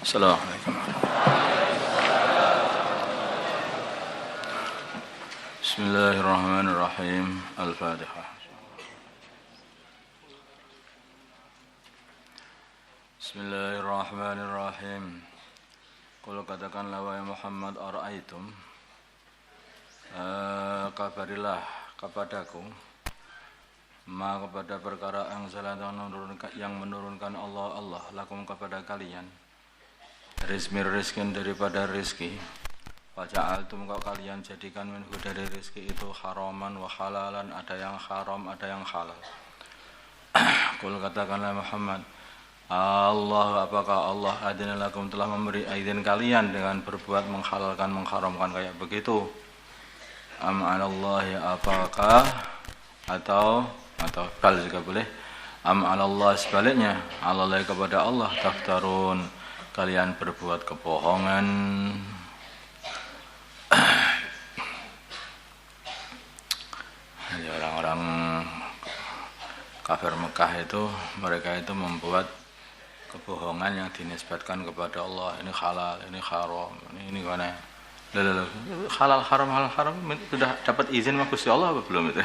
Assalamualaikum. Bismillahirrahmanirrahim. Al-Fatihah. Bismillahirrahmanirrahim. Qul katakanlah wahai Muhammad, ara'aitum, kabarilah kepadaku, ma kepada perkara yang menurunkan Allah lakum kepada kalian, rizkin daripada rizki, waja'altum kau kalian jadikan minhu dari rizki itu haraman wa halalan, ada yang haram ada yang halal. Qul katakanlah Muhammad, Allah, apakah Allah adina lakum telah memberi izin kalian dengan berbuat menghalalkan mengharamkan kayak begitu? Am 'alallahi, apakah atau bal juga boleh, am 'alallah sebaliknya, 'alallahi kepada Allah, taftarun kalian berbuat kebohongan. Jadi orang-orang kafir Mekah itu, mereka itu membuat kebohongan yang dinisbatkan kepada Allah. Ini halal, ini haram, ini mana? Halal haram sudah dapat izin sama Gusti Allah apa belum itu?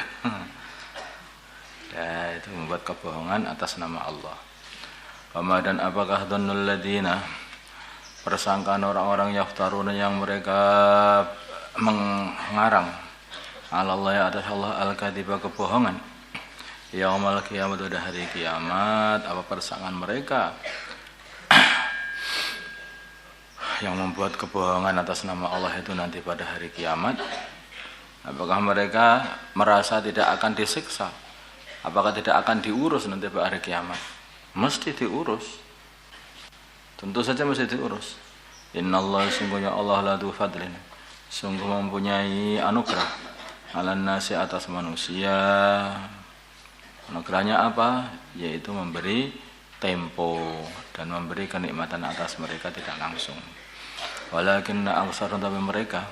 Ya, itu membuat kebohongan atas nama Allah. Dan apakah dhannul ladina, persangkaan orang-orang yaftaruna yang mereka mengarang Allah atas Allah al-kadhiba kebohongan, yaumal kiamat, pada hari kiamat. Apa persangkaan mereka yang membuat kebohongan atas nama Allah itu nanti pada hari kiamat? Apakah mereka merasa tidak akan disiksa? Apakah tidak akan diurus nanti pada hari kiamat? Mesti diurus. Tentu saja mesti diurus. Innallaha, sungguhnya Allah ladu fadlin, sungguh mempunyai anugerah, alan nasi atas manusia. Anugerahnya apa? Yaitu memberi tempo dan memberi kenikmatan atas mereka tidak langsung. Walakinna aksarun, tapi mereka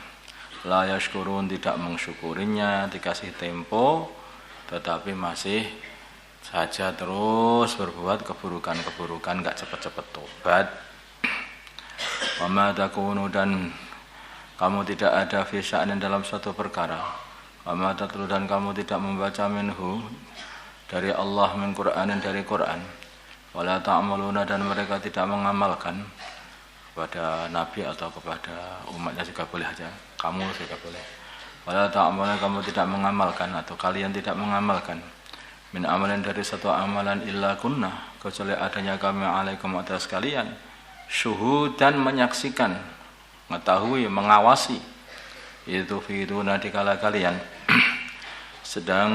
la yashkurun, tidak mensyukurinya, dikasih tempo tetapi masih saja terus berbuat keburukan, gak cepat-cepat tobat. Wa ma takunu, dan kamu tidak ada fi sya'nin dalam suatu perkara. Wa ma tatlu, dan kamu tidak membaca minhu dari Allah, min Qur'anin, dari Quran. Wala ta'maluna, dan mereka tidak mengamalkan kepada nabi atau kepada umatnya juga boleh aja, kamu juga boleh. Wala ta'maluna, kamu tidak mengamalkan atau kalian tidak mengamalkan min amalan, dari satu amalan, illa kunna, kecuali adanya kami alaikum atas kalian, syuhudan, menyaksikan, mengetahui, mengawasi, itu fiduna, dikala kalian sedang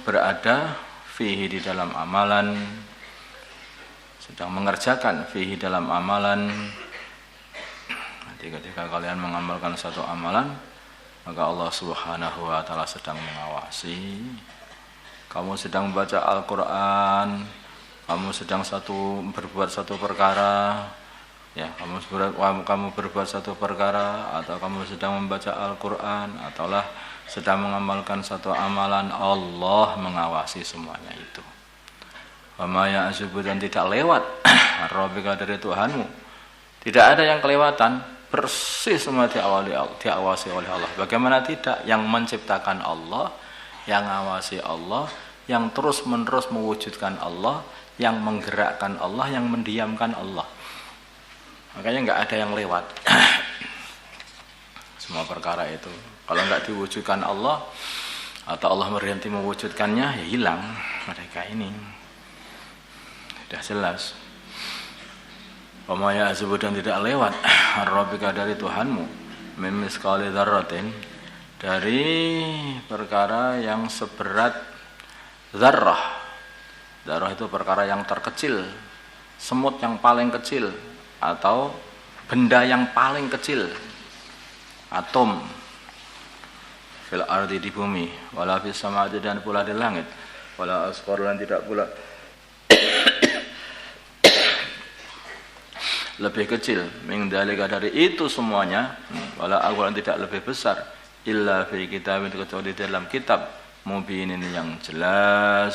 berada fihi, di dalam amalan, sedang mengerjakan fihi, dalam amalan. Nanti ketika kalian mengamalkan satu amalan, maka Allah Subhanahu wa ta'ala sedang mengawasi. Kamu sedang membaca Al-Quran, kamu sedang berbuat satu perkara, ya, kamu berbuat satu perkara, atau kamu sedang membaca Al-Quran, ataulah sedang mengamalkan satu amalan, Allah mengawasi semuanya itu. Wa ma ya'zubu, dan tidak lewat rabbika, dari Tuhanmu, tidak ada yang kelewatan, persis semua diawasi oleh Allah. Bagaimana tidak? Yang menciptakan Allah, yang mengawasi Allah, yang terus-menerus mewujudkan Allah, yang menggerakkan Allah, yang mendiamkan Allah. Makanya nggak ada yang lewat. Semua perkara itu, kalau nggak diwujudkan Allah atau Allah berhenti mewujudkannya, ya hilang mereka ini. Sudah jelas. Wa ma ya'zubu, dan tidak lewat rabbika, dari Tuhanmu, min misqali dzarratin, dari perkara yang seberat zarrah. Zarrah itu perkara yang terkecil, semut yang paling kecil, atau benda yang paling kecil, atom, fil ardi, di bumi, wala fis samaa'i, dan pula di langit, wala asghar, dan tidak pula lebih kecil, min dzalika, dari itu semuanya, wala akbar, tidak lebih besar, illa fi kitabin, kecuali dalam kitab, mubinin, yang jelas.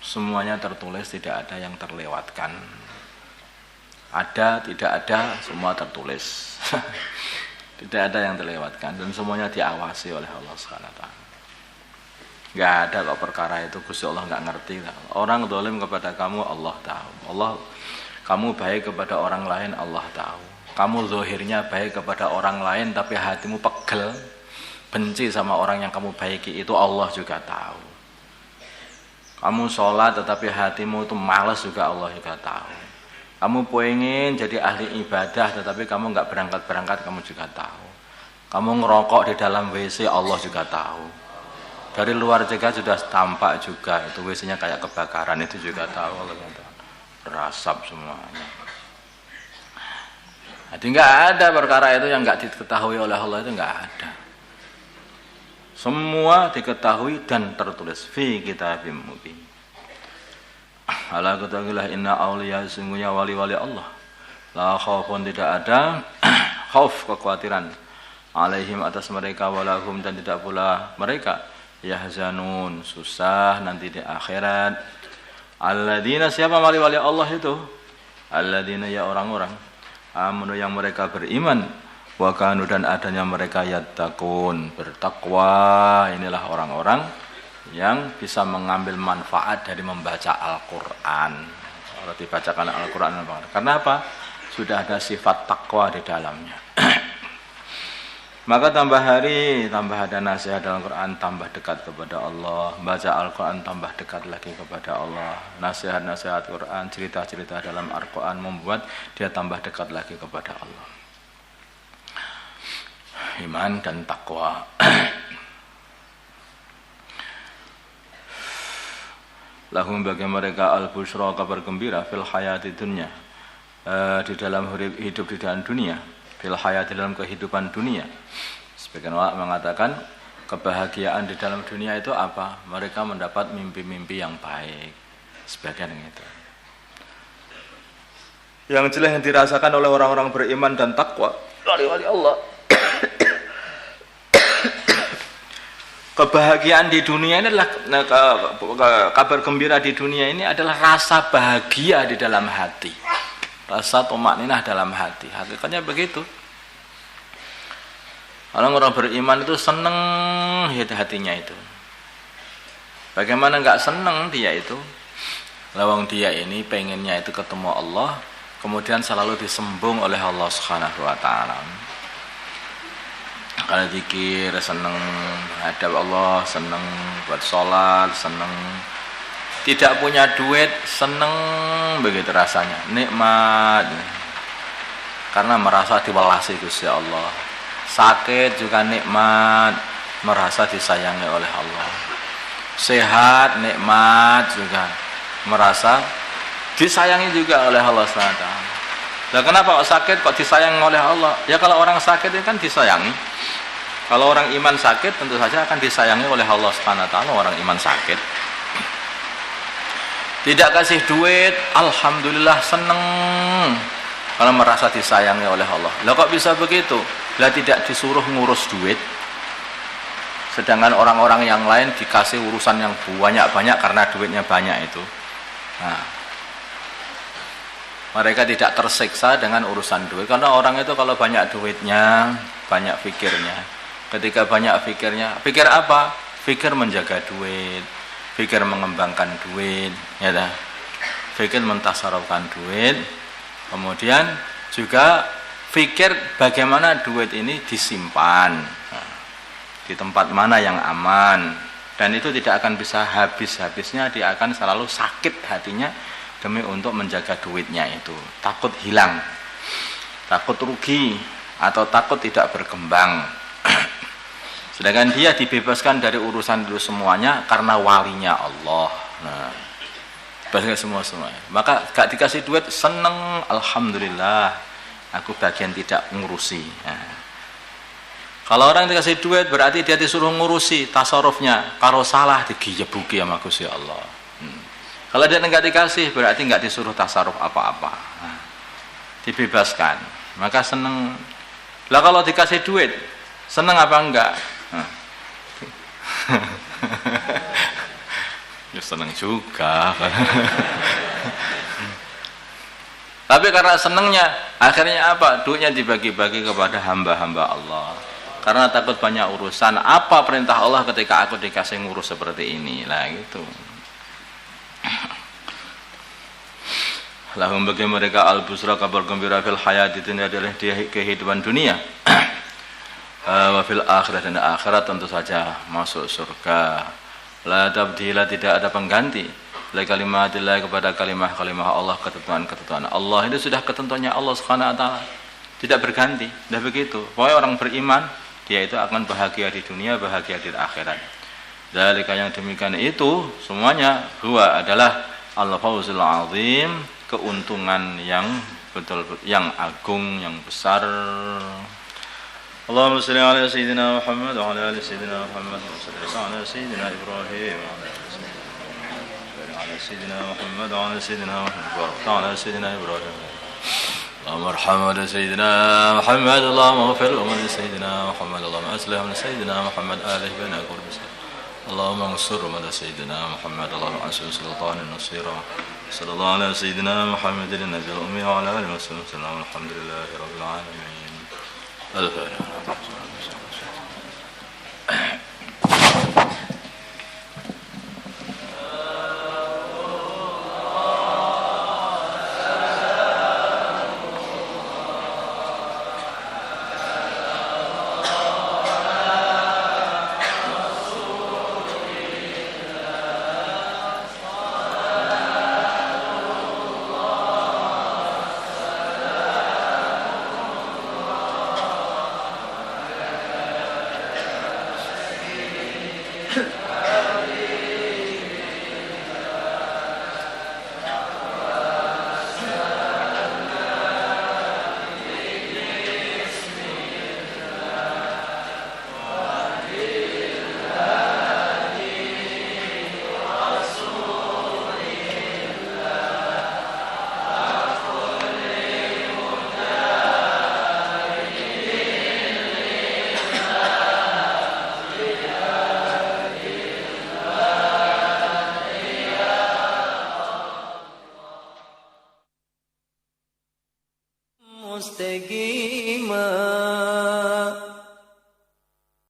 Semuanya tertulis, tidak ada yang terlewatkan. Ada, tidak ada, semua tertulis. Tidak ada yang terlewatkan dan semuanya diawasi oleh Allah Subhanahu wa taala. Enggak ada kok perkara itu Gusti Allah enggak ngerti. Orang zalim kepada kamu Allah tahu. Kamu baik kepada orang lain Allah tahu. Kamu zahirnya baik kepada orang lain tapi hatimu pegel, benci sama orang yang kamu baiki, itu Allah juga tahu. Kamu sholat tetapi hatimu itu malas juga Allah juga tahu. Kamu pengen jadi ahli ibadah tetapi kamu nggak berangkat-berangkat, kamu juga tahu. Kamu ngerokok di dalam WC, Allah juga tahu. Dari luar juga sudah tampak juga itu WC-nya kayak kebakaran, itu juga tahu Allah juga tahu. Rasap semuanya. Jadi nggak ada perkara itu yang nggak diketahui oleh Allah, itu nggak ada. Semua diketahui dan tertulis fi kitabim mubin. Ala ketahuilah inna awliya, sungguhnya wali-wali Allah, la khaufun, tidak ada khauf, kekhawatiran, alaihim, atas mereka, walahum, dan tidak pula mereka yahzanun, susah nanti di akhirat. Alladzina, siapa wali-wali Allah itu? Alladzina, ya orang-orang, amanu, yang mereka beriman, wa kanu, dan adanya mereka yattaqun, bertakwa. Inilah orang-orang yang bisa mengambil manfaat dari membaca Al-Quran. Kalau dibacakan Al-Quran, karena apa? Sudah ada sifat takwa di dalamnya. Maka tambah hari, tambah ada nasihat dalam Al-Quran, tambah dekat kepada Allah. Baca Al-Quran, tambah dekat lagi kepada Allah. Nasihat-nasihat Quran, cerita-cerita dalam Al-Quran membuat dia tambah dekat lagi kepada Allah. Iman dan takwa. Lahum, bagi mereka, al-busyra, kabar gembira, fil hayati dunya, di dalam hidup di dalam dunia, fil hayati, dalam kehidupan dunia. Sebagian ulama mengatakan kebahagiaan di dalam dunia itu apa? Mereka mendapat mimpi-mimpi yang baik. Sebagian itu. Yang jelas yang dirasakan oleh orang-orang beriman dan takwa, wali-wali Allah. Kebahagiaan di dunia ini adalah, kabar gembira di dunia ini adalah rasa bahagia di dalam hati, rasa tumakninah dalam hati. Hakikatnya begitu. Orang-orang beriman itu seneng hatinya itu. Bagaimana nggak seneng dia itu? Lawang dia ini pengennya itu ketemu Allah, kemudian selalu disembung oleh Allah Subhanahu wa taala. Kalau zikir seneng hadap Allah, seneng buat sholat, seneng tidak punya duit, seneng begitu rasanya, nikmat karena merasa diwelasi Gusti Allah. Sakit juga nikmat, merasa disayangi oleh Allah. Sehat nikmat juga, merasa disayangi juga oleh Allah SWT. Nah, kenapa kok sakit kok disayangi oleh Allah? Ya kalau orang sakit itu kan disayangi. Kalau orang iman sakit tentu saja akan disayangi oleh Allah Subhanahu wa taala. Orang iman sakit tidak kasih duit, alhamdulillah seneng karena merasa disayangi oleh Allah. Lah kok bisa begitu? Lah tidak disuruh ngurus duit, sedangkan orang-orang yang lain dikasih urusan yang banyak-banyak karena duitnya banyak itu. Nah, mereka tidak tersiksa dengan urusan duit, karena orang itu kalau banyak duitnya, banyak fikirnya. Ketika banyak fikirnya, pikir apa? Fikir menjaga duit, fikir mengembangkan duit, ya dah. Fikir mentasarufkan duit, kemudian juga fikir bagaimana duit ini disimpan, di tempat mana yang aman, dan itu tidak akan bisa habis-habisnya, dia akan selalu sakit hatinya demi untuk menjaga duitnya itu, takut hilang, takut rugi, atau takut tidak berkembang. Sedangkan dia dibebaskan dari urusan itu semuanya karena walinya Allah. Nah, bebaskan semuanya. Maka gak dikasih duit seneng, alhamdulillah, aku bagian tidak ngurusi. Nah, kalau orang dikasih duit berarti dia disuruh ngurusi tasarufnya. Kalau salah digeyebuki sama Gusti Allah. Kalau dia enggak dikasih berarti enggak disuruh tasaruf apa-apa. Nah, dibebaskan. Maka seneng. Lah kalau dikasih duit seneng apa enggak? Ya seneng juga. Tapi karena senangnya, akhirnya apa? Duitnya dibagi-bagi kepada hamba-hamba Allah. Karena takut banyak urusan. Apa perintah Allah ketika aku dikasih ngurus seperti ini? Lah gitu. Lahum bagi mereka al-busra, kabar gembira fil hayati dunia, adalah di kehidupan dunia. Wa fil akhirat, dan akhirat tentu saja masuk surga. La tabdila, tidak ada pengganti. La kalimatillah, kepada kalimah-kalimah Allah, ketentuan-ketentuan Allah. Itu sudah ketentuannya Allah Subhanahu wa taala. Tidak berganti. Sudah begitu. Pokoknya orang beriman, dia itu akan bahagia di dunia, bahagia di akhirat. Dzalika, yang demikian itu semuanya huwa adalah al-fawzul azim, keuntungan yang betul-betul yang agung, yang besar. Allahumma shalli ala sayyidina Muhammad wa ala ali sayyidina Muhammad wa salli ala sayyidina Ibrahim wa ala sayyidina Muhammad wa ala sayyidina Muhammad wa ala sayyidina Ibrahim. اللهم ارحم ولد سيدنا محمد، اللهم اغفر ولد سيدنا محمد، اللهم اصلح ولد سيدنا محمد آله بين قلوب، اللهم انصر ولد سيدنا محمد، اللهم انصر سلطان النصيرا، صلى الله على سيدنا محمد النبي الأمي وعلى آله وصحبه وسلم، الحمد لله رب العالمين. الفاتحة. مستقيم